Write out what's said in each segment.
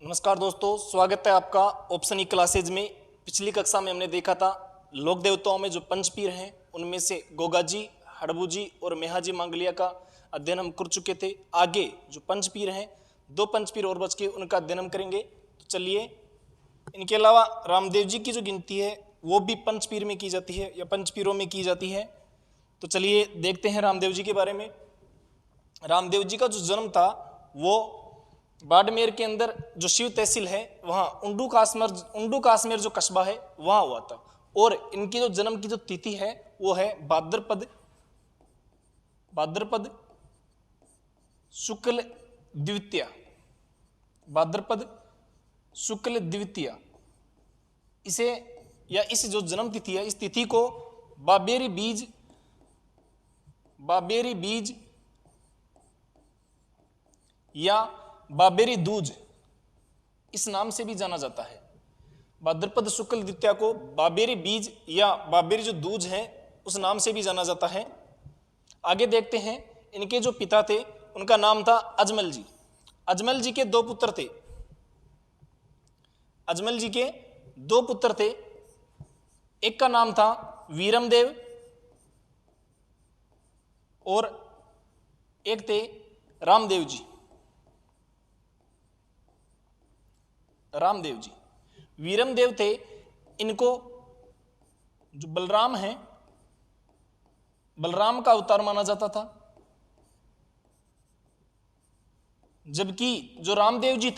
नमस्कार दोस्तों, स्वागत है आपका ऑप्शन ई क्लासेज में। पिछली कक्षा में हमने देखा था लोक देवताओं में जो पंचपीर हैं उनमें से गोगाजी, हड़बूजी और मेहाजी मांगलिया का अध्ययन हम कर चुके थे। आगे जो पंचपीर हैं, दो पंचपीर और बच के उनका अध्ययन हम करेंगे। तो चलिए, इनके अलावा रामदेव जी की जो गिनती है वो भी पंचपीर में की जाती है या पंचपीरों में की जाती है। तो चलिए देखते हैं रामदेव जी के बारे में। रामदेव जी का जो जन्म था वो बाड़मेर के अंदर जो शिव तहसील है वहाँ उंडू काश्मीर जो कस्बा है वहाँ हुआ था। और इनकी जो जन्म की जो तिथि है वो है भाद्रपद शुक्ल द्वितीया। भाद्रपद शुक्ल द्वितीया इसे या इस जो जन्म तिथि है इस तिथि को बाबेरी बीज या बाबेरी दूज इस नाम से भी जाना जाता है। भाद्रपद शुक्ल द्वितीया को बाबेरी बीज या बाबेरी जो दूज है उस नाम से भी जाना जाता है। आगे देखते हैं, इनके जो पिता थे उनका नाम था अजमल जी। अजमल जी के दो पुत्र थे। अजमल जी के दो पुत्र थे। एक का नाम था वीरमदेव और एक थे रामदेव जी। वीरमदेव थे, इनको जो बलराम है, बलराम का अवतार माना जाता था। जबकि जो रामदेव जी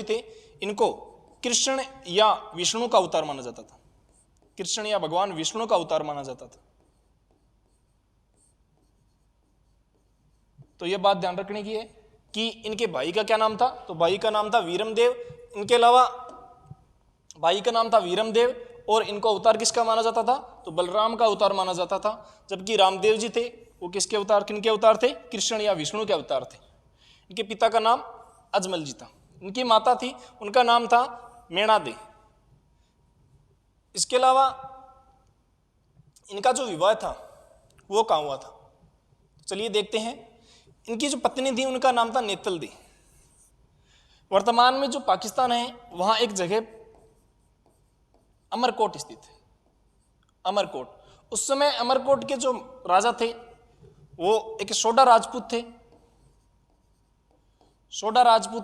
थे इनको कृष्ण या विष्णु का अवतार माना जाता था। कृष्ण या भगवान विष्णु का अवतार माना जाता था। तो यह बात ध्यान रखने की है कि इनके भाई का क्या नाम था। तो भाई का नाम था वीरमदेव। इनके अलावा भाई का नाम था वीरमदेव और इनको अवतार किसका माना जाता था? तो बलराम का अवतार माना जाता था। जबकि रामदेव जी थे वो किसके अवतार थे? कृष्ण या विष्णु के अवतार थे। इनके पिता का नाम अजमल जी था। इनकी माता थी, उनका नाम था मेणादे। इसके अलावा इनका जो विवाह था वो कहाँ हुआ था? चलिए देखते हैं। इनकी जो पत्नी थी उनका नाम था नेतल दी। वर्तमान में जो पाकिस्तान है वहां एक जगह अमरकोट स्थित है। अमरकोट, उस समय अमरकोट के जो राजा थे वो एक सोडा राजपूत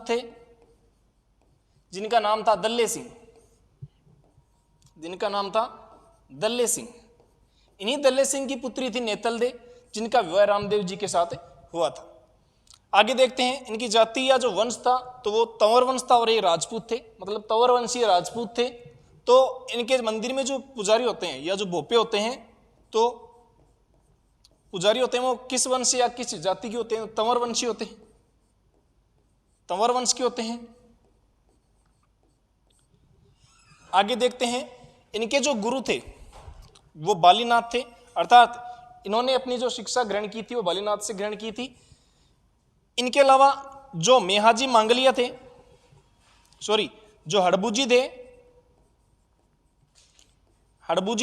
थे जिनका नाम था दल्ले सिंह। इन्हीं दल्ले सिंह की पुत्री थी नेतल दे, जिनका विवाह रामदेव जी के साथ हुआ था। आगे देखते हैं, इनकी जाति या जो वंश था तो वो तंवर वंश था और ये राजपूत थे, मतलब तंवर वंशीय राजपूत थे। तो इनके मंदिर में जो पुजारी होते हैं या जो भोपे होते हैं, तो पुजारी होते हैं वो किस वंश या किस जाति के होते हैं? तंवर वंशी होते हैं, तंवर वंश के होते हैं। आगे देखते हैं, इनके जो गुरु थे वो बालीनाथ थे, अर्थात इन्होंने अपनी जो शिक्षा ग्रहण की थी वो बालीनाथ से ग्रहण की थी। इनके अलावा जो मेहाजी मांगलिया थे, जो हड़बूजी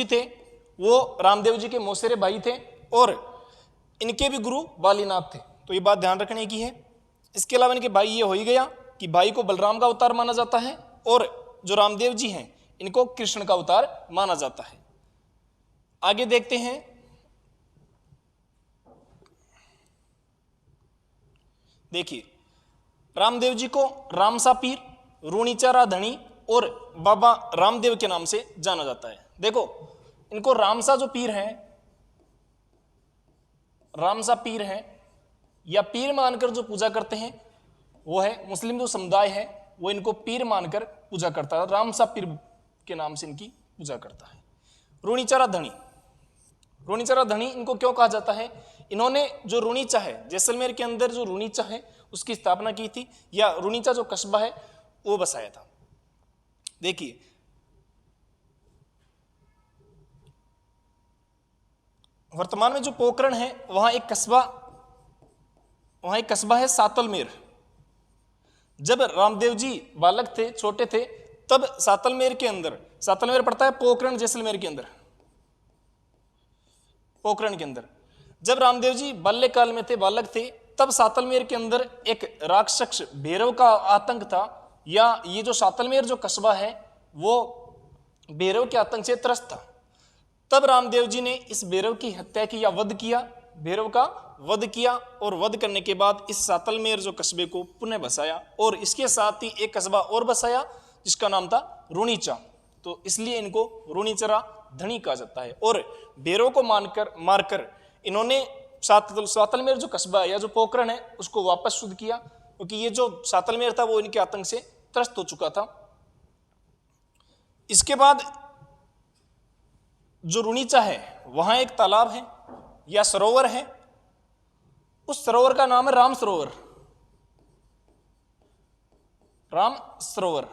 थे वो रामदेव जी के मौसेरे भाई थे और इनके भी गुरु बालीनाथ थे। तो ये बात ध्यान रखने की है। इसके अलावा इनके भाई ये हो ही गया कि भाई को बलराम का अवतार माना जाता है और जो रामदेव जी हैं इनको कृष्ण का अवतार माना जाता है। आगे देखते हैं, देखिए रामदेव जी को रामसा पीर, रूणीचारा धनी और बाबा रामदेव के नाम से जाना जाता है। देखो, इनको रामसा पीर है या पीर मानकर जो पूजा करते हैं वो है मुस्लिम जो समुदाय है वो इनको पीर मानकर पूजा करता है। रामसा पीर के नाम से इनकी पूजा करता है। रूणीचारा धनी इनको क्यों कहा जाता है? इन्होंने जो रूणीचा है, जैसलमेर के अंदर जो रूणीचा है उसकी स्थापना की थी, या रूणीचा जो कस्बा है वो बसाया था। देखिए, वर्तमान में जो पोखरण है वहां एक कस्बा है सातलमेर। जब रामदेव जी बालक थे, छोटे थे, तब सातलमेर पड़ता है पोखरण जैसलमेर के अंदर। जब रामदेव जी बाल्यकाल में थे, बालक थे, तब सातलमेर के अंदर एक राक्षस भैरव का आतंक था, या ये जो सातलमेर जो कस्बा है वो भैरव के आतंक से त्रस्त था। तब रामदेव जी ने इस भैरव की हत्या की या वध किया, भैरव का वध किया, और वध करने के बाद इस सातलमेर जो कस्बे को पुनः बसाया, और इसके साथ ही एक कस्बा और बसाया जिसका नाम था रुणीचा। तो इसलिए इनको रुणीचरा धनी कहा जाता है। और भैरव को मारकर इन्होंने सातलमेर जो कस्बा या जो पोखरण है उसको वापस शुद्ध किया, क्योंकि ये जो सातलमेर था वो इनके आतंक से त्रस्त हो चुका था। इसके बाद जो रुणीचा है वहां एक तालाब है या सरोवर है, उस सरोवर का नाम है राम सरोवर। राम सरोवर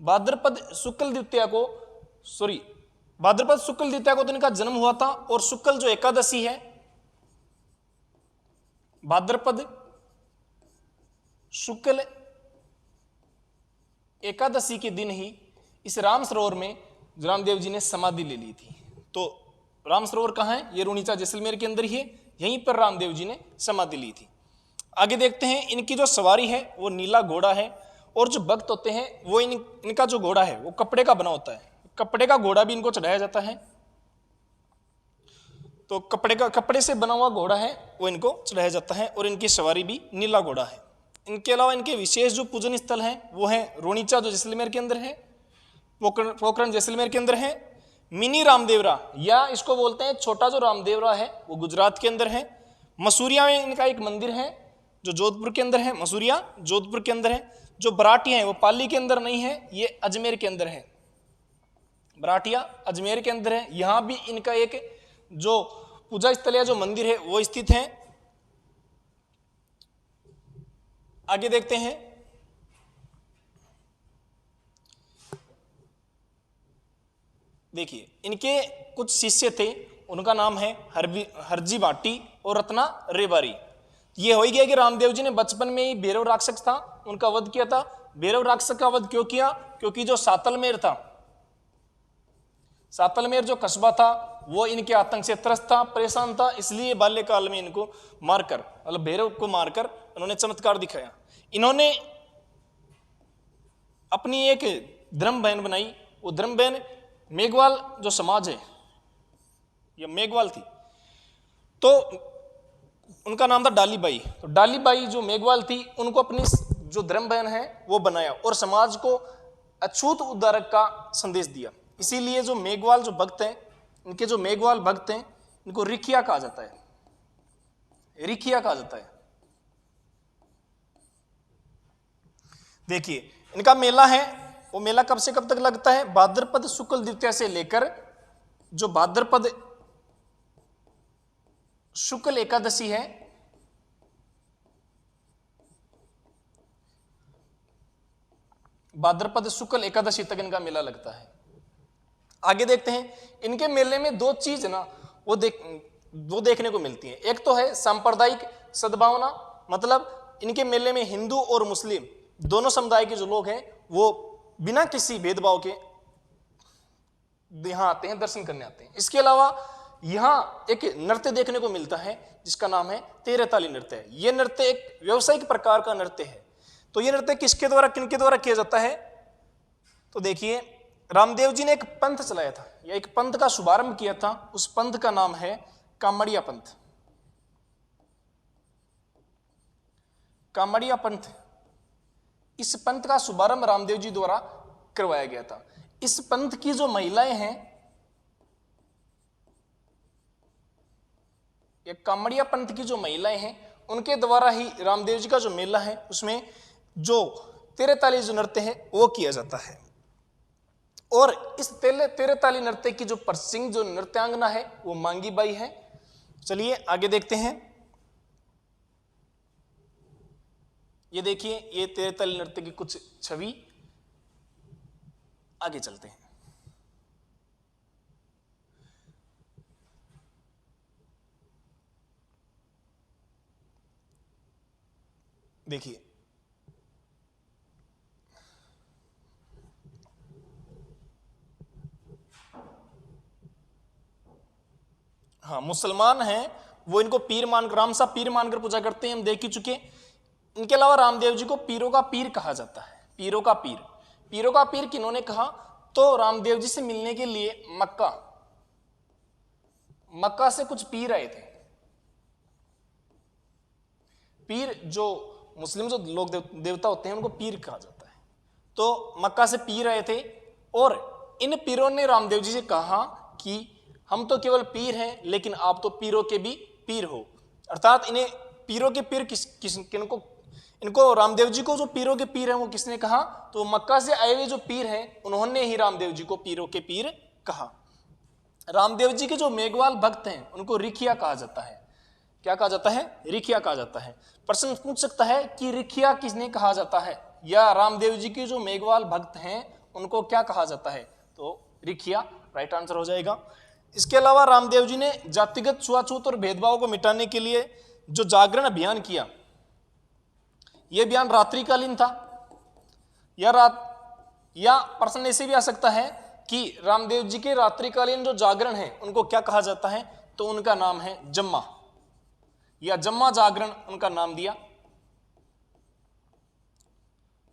भाद्रपद शुक्ल द्वितीया को तो इनका जन्म हुआ था, और शुक्ल जो एकादशी है, भाद्रपद शुक्ल एकादशी के दिन ही इस राम सरोवर में रामदेव जी ने समाधि ले ली थी। तो राम सरोवर कहाँ है? ये रुणीचा जैसलमेर के अंदर ही है, यहीं पर रामदेव जी ने समाधि ली थी। आगे देखते हैं, इनकी जो सवारी है वो नीला घोड़ा है, और जो भक्त होते हैं वो इनका जो घोड़ा है वो कपड़े का बना होता है, कपड़े का घोड़ा भी इनको चढ़ाया जाता है। तो कपड़े से बना हुआ घोड़ा है वो इनको चढ़ाया जाता है, और इनकी सवारी भी नीला घोड़ा है। इनके अलावा इनके विशेष जो पूजन स्थल हैं वो है रुणीचा जो जैसलमेर के अंदर है, पोखरण जैसलमेर के अंदर है, मिनी रामदेवरा या इसको बोलते हैं छोटा जो रामदेवरा है वो गुजरात के अंदर है, मसूरिया में इनका एक मंदिर है जो जोधपुर के अंदर है, मसूरिया जोधपुर के अंदर है। जो बराटिया है वो पाली के अंदर नहीं है, ये अजमेर के अंदर है, बराटिया अजमेर के अंदर है। यहां भी इनका एक जो पूजा स्थल या जो मंदिर है वो स्थित है। आगे देखते हैं, देखिए इनके कुछ शिष्य थे, उनका नाम है हरजी भाटी और रत्ना रेबारी। ये हो ही गया कि रामदेव जी ने बचपन में ही भैरव राक्षस था उनका वध किया था। भैरव राक्षस का वध क्यों किया? क्योंकि जो सातलमेर था, सातलमेर जो कस्बा था वो इनके आतंक से त्रस्त था, परेशान था, इसलिए बाल्यकाल में इनको मारकर, मतलब भैरव को मारकर उन्होंने चमत्कार दिखाया। इन्होंने अपनी एक धर्म बहन बनाई, वो धर्म बहन मेघवाल जो समाज है या मेघवाल थी, तो उनका नाम था डालीबाई। तो डालीबाई जो मेघवाल थी उनको अपनी जो धर्म बहन है वो बनाया और समाज को अछूत उद्धारक का संदेश दिया। इसीलिए जो मेघवाल जो भक्त हैं, इनके जो मेघवाल भक्त हैं इनको रिखिया कहा जाता है, रिखिया कहा जाता है। देखिए इनका मेला है, वो मेला कब से कब तक लगता है? भाद्रपद शुक्ल द्वितीया से लेकर जो भाद्रपद शुक्ल एकादशी है, भाद्रपद शुक्ल एकादशी तक इनका मेला लगता है। आगे देखते हैं, इनके मेले में दो चीज ना वो देखने को मिलती हैं। एक तो है सांप्रदायिक सद्भावना, मतलब इनके मेले में हिंदू और मुस्लिम दोनों समुदाय के जो लोग हैं वो बिना किसी भेदभाव के यहां आते हैं, दर्शन करने आते हैं। इसके अलावा यहां एक नृत्य देखने को मिलता है जिसका नाम है तेरताली नृत्य। यह नृत्य एक व्यावसायिक प्रकार का नृत्य है। तो यह नृत्य किसके द्वारा, किनके द्वारा किया जाता है? तो देखिए रामदेव जी ने एक पंथ चलाया था या एक पंथ का शुभारंभ किया था, उस पंथ का नाम है कामड़िया पंथ। कामड़िया पंथ, इस पंथ का शुभारंभ रामदेव जी द्वारा करवाया गया था। इस पंथ की जो महिलाएं हैं, या कामड़िया पंथ की जो महिलाएं हैं, उनके द्वारा ही रामदेव जी का जो मेला है उसमें जो तेरताली जो नृत्य है वो किया जाता है। और इस तेरताली नृत्य की जो प्रसिद्ध जो नृत्यांगना है वो मांगी बाई है। चलिए आगे देखते हैं। ये देखिए ये तेरताली नृत्य की कुछ छवि, आगे चलते हैं। देखिए हाँ, मुसलमान हैं वो इनको पीर मान राम सा पीर मानकर पूजा करते हैं, हम देख ही चुके। इनके अलावा रामदेव जी को पीरों का पीर कहा जाता है। पीरों का पीर, पीरों का पीर किन्होंने कहा? तो रामदेव जी से मिलने के लिए मक्का से कुछ पीर आए थे। पीर जो मुस्लिम जो लोग देवता होते हैं उनको पीर कहा जाता है। तो मक्का से पीर आए थे और इन पीरों ने रामदेव जी से कहा कि हम तो केवल पीर हैं, लेकिन आप तो पीरों के भी पीर हो। अर्थात इन्हें पीरों के पीर किनको इनको रामदेव जी को जो पीरों के पीर हैं वो किसने कहा? तो मक्का से आए हुए जो पीर हैं उन्होंने ही रामदेव जी को पीरों के पीर कहा। रामदेव जी के जो मेघवाल भक्त हैं उनको रिखिया कहा जाता है। क्या कहा जाता है? रिखिया कहा जाता है। प्रश्न पूछ सकता है कि रिखिया किसने कहा जाता है, या रामदेव जी के जो मेघवाल भक्त हैं उनको क्या कहा जाता है? तो रिखिया राइट आंसर हो जाएगा। इसके अलावा रामदेव जी ने जातिगत छुआछूत और भेदभाव को मिटाने के लिए जो जागरण अभियान किया, यह अभियान रात्रिकालीन था या प्रश्न ऐसे भी आ सकता है कि रामदेव जी के रात्रिकालीन जो जागरण है उनको क्या कहा जाता है? तो उनका नाम है जम्मा, या जम्मा जागरण उनका नाम दिया।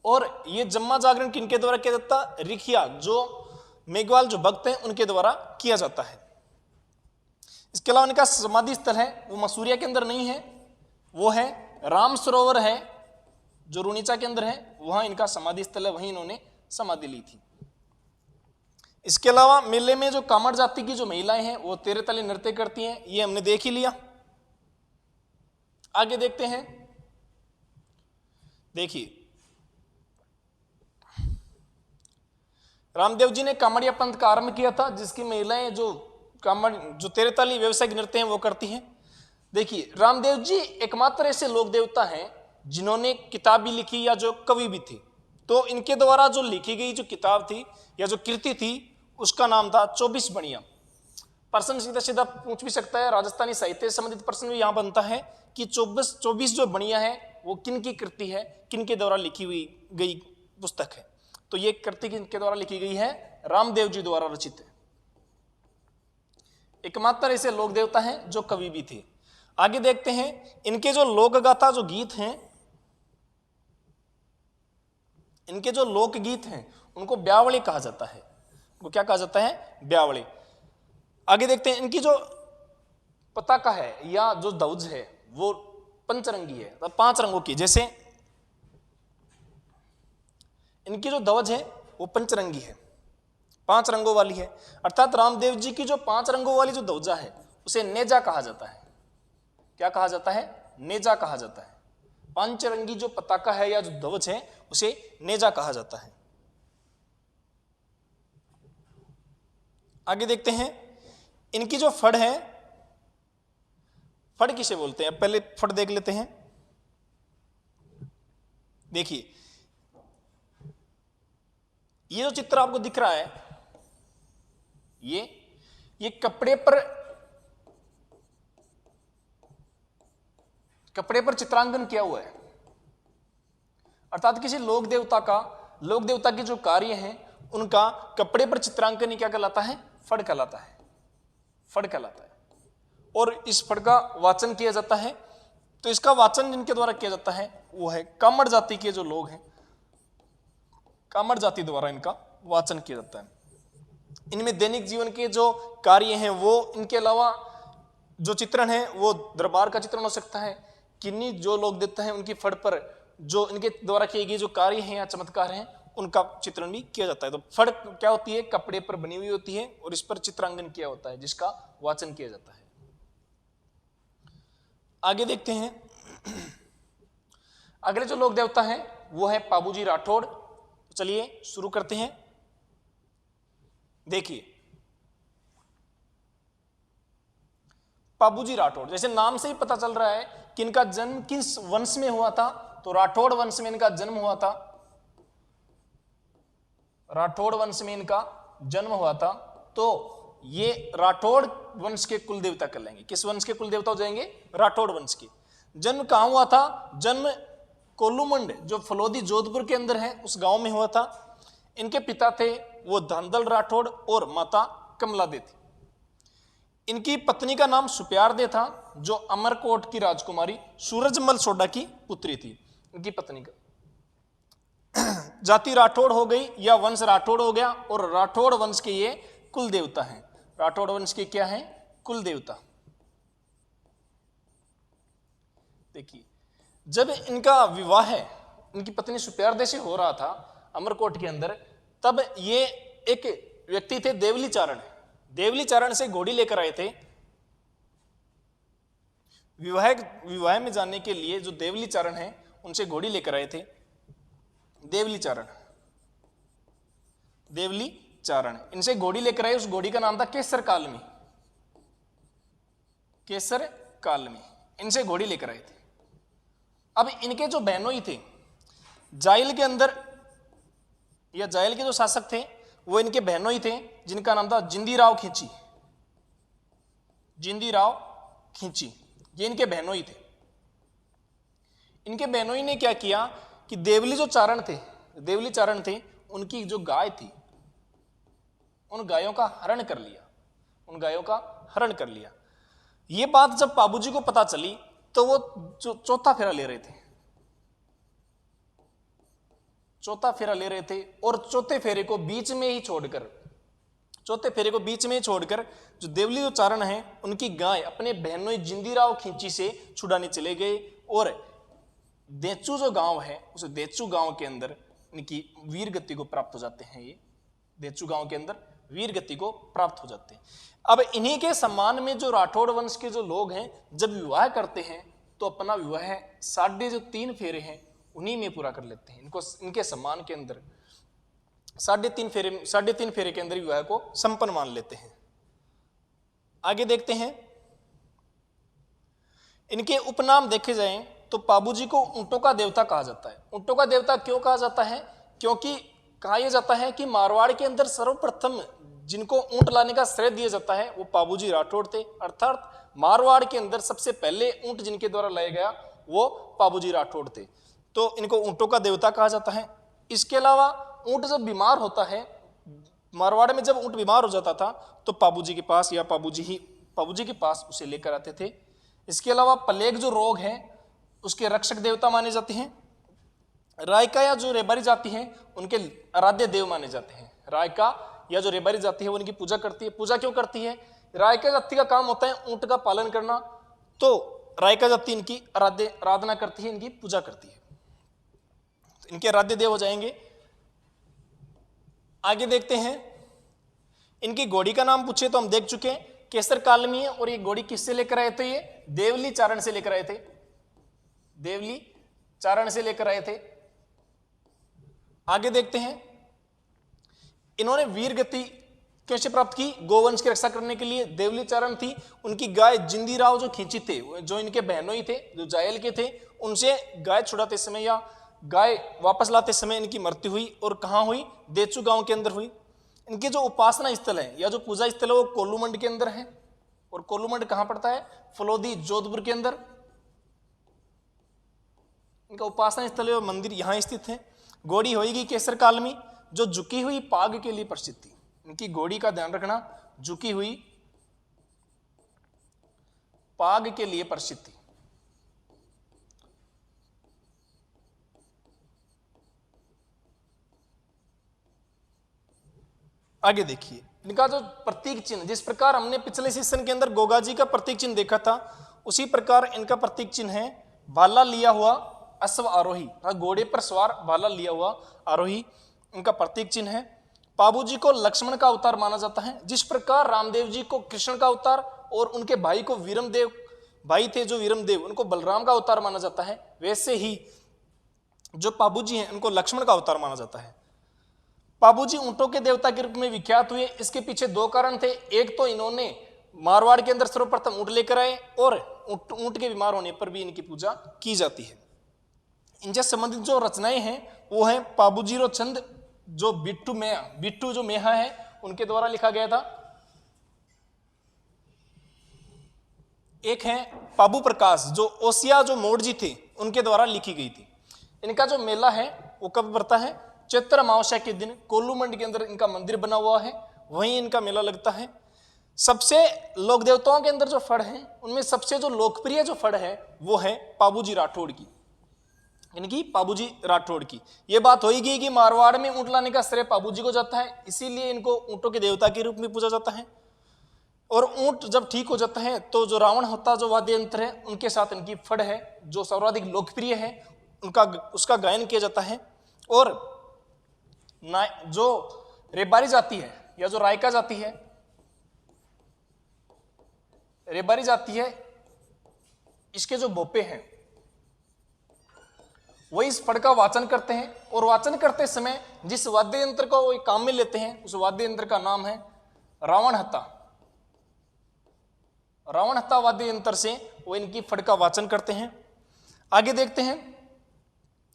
और ये जम्मा जागरण किनके द्वारा किया जाता? रिखिया जो मेघवाल जो भक्त हैं उनके द्वारा किया जाता है। इसके अलावा इनका समाधि स्थल है वो मसूरिया के अंदर नहीं है, वो है राम सरोवर है जो रुनीचा के अंदर है, वहां इनका समाधि स्थल है, वहीं इन्होंने समाधि ली थी। इसके अलावा मेले में जो कामड़ जाति की जो महिलाएं हैं वो तेरताली नृत्य करती हैं, ये हमने देख ही लिया। आगे देखते हैं। देखिए रामदेव जी ने कामड़िया पंथ का आरंभ किया था, जिसकी महिलाएं जो तेरताली व्यवसायिक नृत्य हैं वो करती हैं। देखिए रामदेव जी एकमात्र ऐसे लोक देवता हैं जिन्होंने किताब भी लिखी या जो कवि भी थे। तो इनके द्वारा जो लिखी गई जो किताब थी या जो कृति थी उसका नाम था 24 बणियां। प्रश्न सीधा सीधा पूछ भी सकता है, राजस्थानी साहित्य से संबंधित प्रश्न भी यहां बनता है कि 24 जो बणियां है वो किन की कृति है, किन के द्वारा लिखी हुई गई पुस्तक है? तो ये कृति किनके द्वारा लिखी गई है? रामदेव जी द्वारा रचित है। एकमात्र ऐसे लोक देवता हैं जो कवि भी थे। आगे देखते हैं इनके जो लोकगाथा जो गीत हैं, इनके जो लोकगीत हैं उनको ब्यावली कहा जाता है। वो क्या कहा जाता है? ब्यावली। आगे देखते हैं इनकी जो पताका है या जो ध्वज है वो पंचरंगी है, तो 5 रंगों की। जैसे इनकी जो ध्वज है वो पंचरंगी है, 5 रंगों वाली है। अर्थात रामदेव जी की जो 5 रंगों वाली जो ध्वजा है उसे नेजा कहा जाता है। क्या कहा जाता है? नेजा कहा जाता है। पंचरंगी जो पताका है या जो ध्वज है उसे नेजा कहा जाता है। आगे देखते हैं इनकी जो फड़ है, फड़ किसे बोलते हैं? पहले फड़ देख लेते हैं। देखिए ये जो चित्र आपको दिख रहा है ये कपड़े पर चित्रांकन किया हुआ है। अर्थात किसी लोक देवता के जो कार्य हैं उनका कपड़े पर चित्रांकन ही क्या कहलाता है? फड़ कहलाता है। फड़ कहलाता है। और इस फड़ का वाचन किया जाता है। तो इसका वाचन जिनके द्वारा किया जाता है वो है कामड़ जाति के जो लोग हैं, कामड़ जाति द्वारा इनका वाचन किया जाता है। इनमें दैनिक जीवन के जो कार्य हैं वो, इनके अलावा जो चित्रण है वो दरबार का चित्रण हो सकता है। किन्हीं जो लोग देते हैं उनकी फड़ पर जो इनके द्वारा किए गए जो कार्य हैं या चमत्कार हैं उनका चित्रण भी किया जाता है। तो फड़ क्या होती है? कपड़े पर बनी हुई होती है और इस पर चित्रांकन किया होता है जिसका वाचन किया जाता है। आगे देखते हैं अगले जो लोक देवता हैं वो है पाबूजी राठौड़। तो चलिए शुरू करते हैं। देखिए पाबूजी राठौड़, जैसे नाम से ही पता चल रहा है कि इनका जन्म किस वंश में हुआ था, तो राठौड़ वंश में इनका जन्म हुआ था। राठौड़ वंश में इनका जन्म हुआ था। तो ये राठौड़ वंश के कुल देवता कर लेंगे। किस वंश के कुल देवता हो जाएंगे? राठौड़ वंश के। जन्म कहां हुआ था? जन्म कोलूमंड जो फलोदी जोधपुर के अंदर है उस गांव में हुआ था। इनके पिता थे वो धांधल राठौड़ और माता कमला दे थी। इनकी पत्नी का नाम सुप्यारदे था, जो अमरकोट की राजकुमारी सूरजमल सोडा की पुत्री थी। इनकी पत्नी का जाति राठौड़ हो गई या वंश राठौड़ हो गया, और राठौड़ वंश के ये कुल देवता हैं। राठौड़ वंश के क्या हैं? कुल देवता। देखिए, जब इनका विवाह इनकी पत्नी सुप्यारदे से हो रहा था अमरकोट के अंदर, तब ये एक व्यक्ति थे देवली चारण। देवली चारण से घोड़ी लेकर आए थे। विवाह में जाने के लिए जो देवली चारण है उनसे घोड़ी लेकर आए थे। देवली चारण, देवली चारण इनसे घोड़ी लेकर आए। उस घोड़ी का नाम था केसर कालमी। केसर कालमी इनसे घोड़ी लेकर आए थे। अब इनके जो बहनोई थे, जायल के अंदर या जायल के जो शासक थे वो इनके बहनोई थे, जिनका नाम था जिंदीराव खींची। जिंदीराव खींची ये इनके बहनोई थे। इनके बहनोई ने क्या किया कि देवली जो चारण थे, देवली चारण थे, उनकी जो गाय थी उन गायों का हरण कर लिया। उन गायों का हरण कर लिया। ये बात जब बाबूजी को पता चली तो वो चौथा फेरा ले रहे थे। चौथा फेरा ले रहे थे और चौथे फेरे को बीच में ही छोड़कर, चौथे फेरे को बीच में ही छोड़कर जो देवली जो चारण है उनकी गाय अपने बहनोई जिंदीराव खींची से छुड़ाने चले गए। और देचू जो गांव है उस देचू गांव के अंदर इनकी वीर गति को प्राप्त हो जाते हैं। ये देचू गांव के अंदर वीर गति को प्राप्त हो जाते हैं। अब इन्हीं के सम्मान में जो राठौड़ वंश के जो लोग हैं जब विवाह करते हैं तो अपना विवाह 3.5 फेरे हैं उन्हीं में पूरा कर लेते हैं। इनको इनके सम्मान के अंदर 3.5 फेरे के अंदर विवाह को संपन्न मान लेते हैं। आगे देखते हैं, इनके उपनाम देखे जाएं तो बाबूजी को ऊंटों का देवता कहा जाता है। ऊंटों का देवता क्यों कहा जाता है? क्योंकि कहा यह जाता है कि मारवाड़ के अंदर सर्वप्रथम जिनको ऊंट लाने का श्रेय दिया जाता है वो बाबूजी राठौड़ थे। अर्थात मारवाड़ के अंदर सबसे पहले ऊंट जिनके द्वारा लाया गया वो बाबूजी राठौड़ थे, तो इनको ऊंटों का देवता कहा जाता है। इसके अलावा ऊंट जब बीमार होता है, मारवाड़ में जब ऊंट बीमार हो जाता था तो बाबूजी के पास या बाबूजी के पास उसे लेकर आते थे। इसके अलावा प्लेग जो रोग है उसके रक्षक देवता माने जाते हैं। रायका या जो रेबारी जाति है उनके आराध्य देव माने जाते हैं। रायका या जो रेबारी जाति है वो इनकी पूजा करती है। पूजा क्यों करती है? रायका जाति का काम होता है ऊंट का पालन करना, तो रायका जाति इनकी आराधना करती है, इनकी पूजा करती है, तो इनके आराध्य देव हो जाएंगे। आगे देखते हैं, इनकी घोड़ी का नाम पूछे तो हम देख चुके हैं केसर कालमी है। और ये घोड़ी किससे लेकर आए थे? ये देवली चारण से लेकर आए थे। देवली चारण से लेकर आए थे। आगे देखते हैं, इन्होंने वीर गति कैसे प्राप्त की? गोवंश की रक्षा करने के लिए देवली चारण थी। उनकी गाय जिंदीराव जो खींची थे, जो इनके बहनोई थे, जो जायल के थे, उनसे गाय छुड़ाते समय या गाय वापस लाते समय इनकी मृत्यु हुई। और कहाँ हुई? देचू गांव के अंदर हुई। इनके जो उपासना स्थल है या जो पूजा स्थल है वो कोल्लूमंड के अंदर है। और कोल्लूमंड कहाँ पड़ता है? फलोदी जोधपुर के अंदर इनका उपासना स्थल है, मंदिर यहाँ स्थित है। घोड़ी होगी केसर कालमी जो झुकी हुई पाग के लिए प्रसिद्ध थी। इनकी घोड़ी का ध्यान रखना, झुकी हुई पाग के लिए प्रसिद्ध थी। आगे देखिए, इनका जो प्रतीक चिन्ह, जिस प्रकार हमने पिछले सेशन के अंदर गोगा जी का प्रतीक चिन्ह देखा था उसी प्रकार इनका प्रतीक चिन्ह है भाला लिया हुआ अश्व आरोही। घोड़े पर सवार भाला लिया हुआ आरोही इनका प्रतीक चिन्ह है। बाबूजी को लक्ष्मण का अवतार माना जाता है। जिस प्रकार रामदेव जी को कृष्ण का अवतार और उनके भाई को वीरमदेव भाई थे जो वीरमदेव उनको बलराम का अवतार माना जाता है, वैसे ही जो बाबूजी हैं उनको लक्ष्मण का अवतार माना जाता है। बाबूजी ऊंटों के देवता के रूप में विख्यात हुए। इसके पीछे 2 कारण थे। एक तो इन्होंने मारवाड़ के अंदर सर्वप्रथम ऊंट लेकर आए और ऊंट के बीमार होने पर भी इनकी पूजा की जाती है। इनसे संबंधित जो रचनाएं हैं वो है बाबूजी रो छंद जो बिट्टू जो मेहा है उनके द्वारा लिखा गया था। एक है बाबू प्रकाश जो ओसिया जो मोड़जी थे उनके द्वारा लिखी गई थी। इनका जो मेला है वो कब पड़ता है? चैत्र अमावस्या के दिन कोल्लूमंड के अंदर इनका मंदिर बना हुआ है, वहीं इनका मेला लगता है। सबसे लोक देवताओं के अंदर जो फड़ है उनमें सबसे जो लोकप्रिय जो फड़ है वो है पाबूजी राठौड़ की, यानी कि पाबूजी राठौड़ की। ये बात होगी कि मारवाड़ में ऊंट लाने का श्रेय पाबूजी को जाता है, इसीलिए इनको ऊंटों के देवता के रूप में पूजा जाता है। और ऊंट जब ठीक हो जाता है तो जो रावण होता जो वाद्य यंत्र है उनके साथ इनकी फड़ है जो सर्वाधिक लोकप्रिय है, उसका गायन किया जाता है। और जो रेबारी जाति है या जो रायका जाति है, रेबारी जाति है, इसके जो भोपे हैं वही इस फड़ का वाचन करते हैं। और वाचन करते समय जिस वाद्य यंत्र को वो काम में लेते हैं उस वाद्य यंत्र का नाम है रावण हत्ता। रावण हत्ता वाद्य यंत्र से वो इनकी फड़ का वाचन करते हैं। आगे देखते हैं,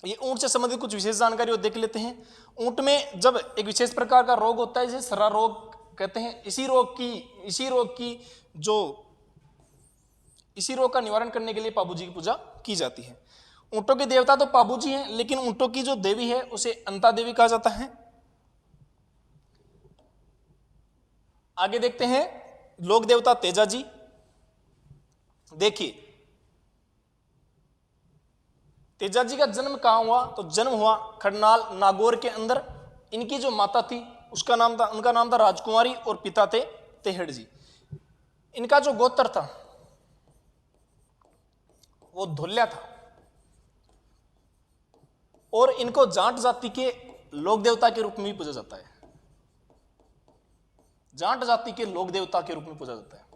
ये ऊंट से संबंधित कुछ विशेष जानकारी देख लेते हैं। ऊंट में जब एक विशेष प्रकार का रोग होता है जिसे सरा रोग कहते हैं, इसी रोग का निवारण करने के लिए पाबूजी की पूजा की जाती है। ऊंटों के देवता तो पाबूजी हैं, लेकिन ऊंटों की जो देवी है उसे अंता देवी कहा जाता है। आगे देखते हैं लोक देवता तेजाजी। देखिए तेजाजी का जन्म कहां हुआ, तो जन्म हुआ खड़नाल नागौर के अंदर। इनकी जो माता थी उनका नाम था राजकुमारी और पिता थे तेहड़ जी। इनका जो गोत्र था वो धोल्या था और इनको जाट जाति के लोक देवता के रूप में भी पूजा जाता है। जाट जाति के लोक देवता के रूप में पूजा जाता है।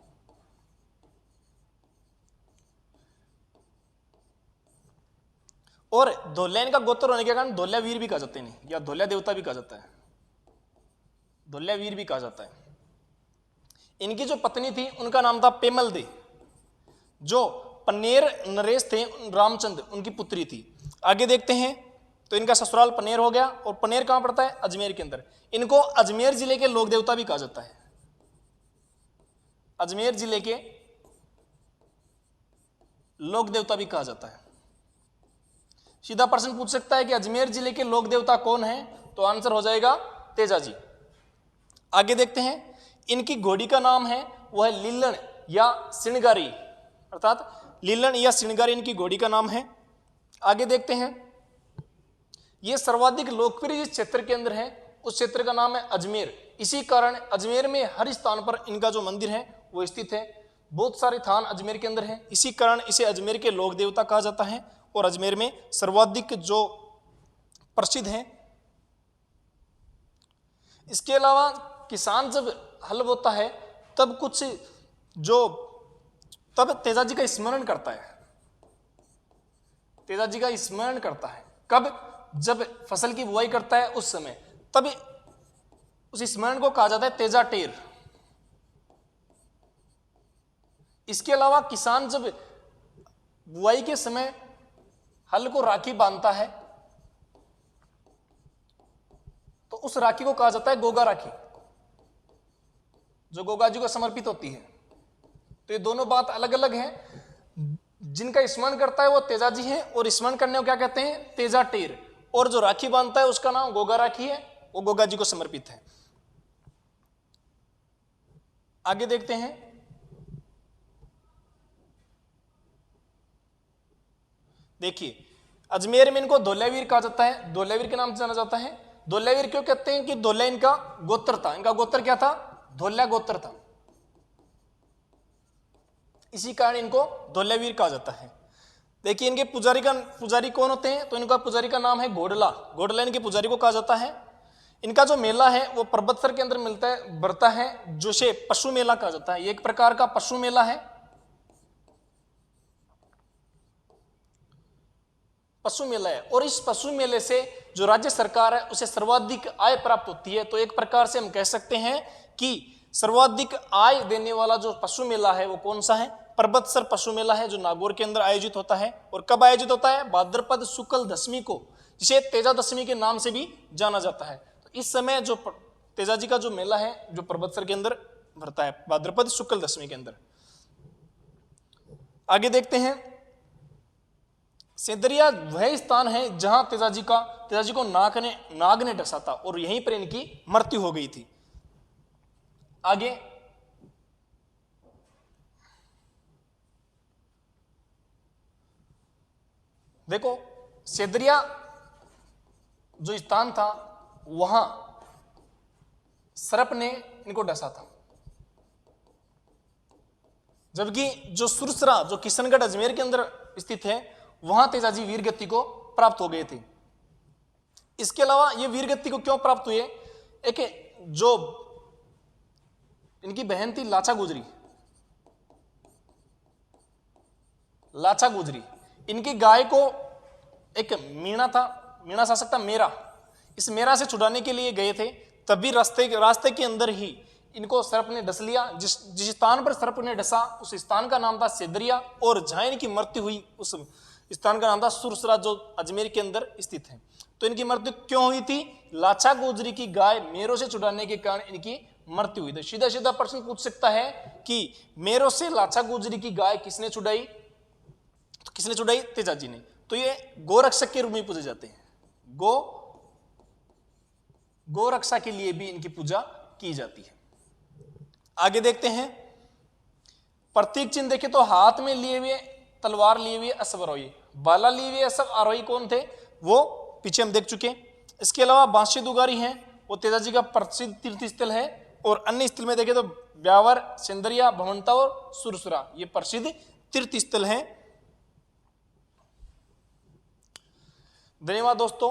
और धोल्या इनका गोत्र होने के कारण धोल्या वीर भी कहा जाते हैं, या धोल्या देवता भी कहा जाता है, धोल्या वीर भी कहा जाता है। इनकी जो पत्नी थी उनका नाम था पेमल दे, जो पन्नेर नरेश थे रामचंद्र उनकी पुत्री थी। आगे देखते हैं तो इनका ससुराल पनेर हो गया। और पनेर कहां पड़ता है, अजमेर के अंदर। इनको अजमेर जिले के लोक देवता भी कहा जाता है। अजमेर जिले के लोक देवता भी कहा जाता है। सीधा प्रश्न पूछ सकता है कि अजमेर जिले के लोक देवता कौन है, तो आंसर हो जाएगा तेजाजी। आगे देखते हैं, इनकी घोड़ी का नाम है वह है लीलन या सिणगारी, अर्थात लीलन या सिणगारी इनकी घोड़ी का नाम है। आगे देखते हैं, यह सर्वाधिक लोकप्रिय जिस क्षेत्र के अंदर है उस क्षेत्र का नाम है अजमेर। इसी कारण अजमेर में हर स्थान पर इनका जो मंदिर है वो स्थित है। बहुत सारे थान अजमेर के अंदर हैं, इसी कारण इसे अजमेर के लोक देवता कहा जाता है। और अजमेर में सर्वाधिक जो प्रसिद्ध हैं। इसके अलावा किसान जब हल बोता है तब तब तेजाजी का स्मरण करता है। तेजाजी का स्मरण करता है कब, जब फसल की बुआई करता है उस समय, तब उस स्मरण को कहा जाता है तेजा टेर। इसके अलावा किसान जब बुआई के समय हल को राखी बांधता है तो उस राखी को कहा जाता है गोगा राखी, जो गोगा जी को समर्पित होती है। तो ये दोनों बात अलग अलग हैं। जिनका स्मरण करता है वो तेजाजी है और स्मरण करने को क्या कहते हैं, तेजा टेर। और जो राखी बांधता है उसका नाम गोगा राखी है, वो गोगा जी को समर्पित है। आगे देखते हैं, देखिए अजमेर में इनको धोल्यावीर कहा जाता है, धोल्यावीर के नाम से जाना जाता है। धोल्यावीर क्यों कहते हैं कि धोल्या इनका गोत्र था। इनका गोत्र क्या था, धोल्या गोत्र था, इसी कारण इनको धोल्यावीर कहा जाता है। देखिए इनके पुजारी कौन होते हैं, तो इनका पुजारी का नाम है घोड़ला। घोड़ला इनके पुजारी को कहा जाता है। इनका जो मेला है वो पर्वतसर के अंदर बढ़ता है, जिसे पशु मेला कहा जाता है। ये एक प्रकार का पशु मेला है, पशु मेला है। और इस पशु मेले से जो राज्य सरकार है उसे सर्वाधिक आय प्राप्त होती है। तो एक प्रकार से हम कह सकते हैं कि सर्वाधिक आय देने वाला जो पशु मेला है वो कौन सा है, पर्वतसर पशु मेला है, जो नागौर के अंदर आयोजित होता है। और कब आयोजित होता है, भाद्रपद शुक्ल दशमी को, जिसे तेजा दशमी के नाम से भी जाना जाता है। तो इस समय जो तेजाजी का जो मेला है जो पर्वतसर के अंदर भरता है भाद्रपद शुक्ल दशमी के अंदर। आगे देखते हैं, सेंदरिया वह स्थान है जहां तेजाजी को नाग ने डसा था और यहीं पर इनकी मृत्यु हो गई थी। आगे देखो सेदरिया जो स्थान था वहां सर्प ने इनको डसा था, जबकि जो सुरसरा जो किशनगढ़ अजमेर के अंदर स्थित है वहां तेजाजी वीर गति को प्राप्त हो गए थे। इसके अलावा ये वीर गति को क्यों प्राप्त हुए, एक जो इनकी बहन थी लाचा गुजरी, लाचा गुजरी, इनकी गाय को एक मीणा था, मीणा शासक था मेरा, इस मेरा से छुड़ाने के लिए गए थे। तभी रास्ते के अंदर ही इनको सर्प ने डस लिया। जिस स्थान पर सर्प ने डसा उस स्थान का नाम था सेदरिया, और जहां इनकी मृत्यु हुई उस स्थान का नाम था सुरसरा जो अजमेर के अंदर स्थित है। तो इनकी मृत्यु क्यों हुई थी, लाचा गुजरी की गाय मेरो से छुड़ाने के कारण इनकी मृत्यु हुई। तो सीधा सीधा प्रश्न पूछ सकता है कि मेरो से लाचा गुजरी की गाय किसने छुड़ाई, तो किसने छुड़ाई, तेजाजी ने। तो ये गोरक्षक के रूप में पूजे जाते हैं, गोरक्षा के लिए भी इनकी पूजा की जाती है। आगे देखते हैं, प्रतीक चिन्ह देखें तो हाथ में लिए हुए तलवार लिए हुए अश्व आरोही, बाला लिए हुए अश्व आरोही कौन थे, वो पीछे हम देख चुके। इसके अलावा बांसी दुगारी हैं, वो तेजाजी का प्रसिद्ध तीर्थ स्थल है। और अन्य स्थल में देखें तो ब्यावर, सेंदरिया, भवंता और सुरसुरा ये प्रसिद्ध तीर्थ स्थल हैं। धन्यवाद दोस्तों।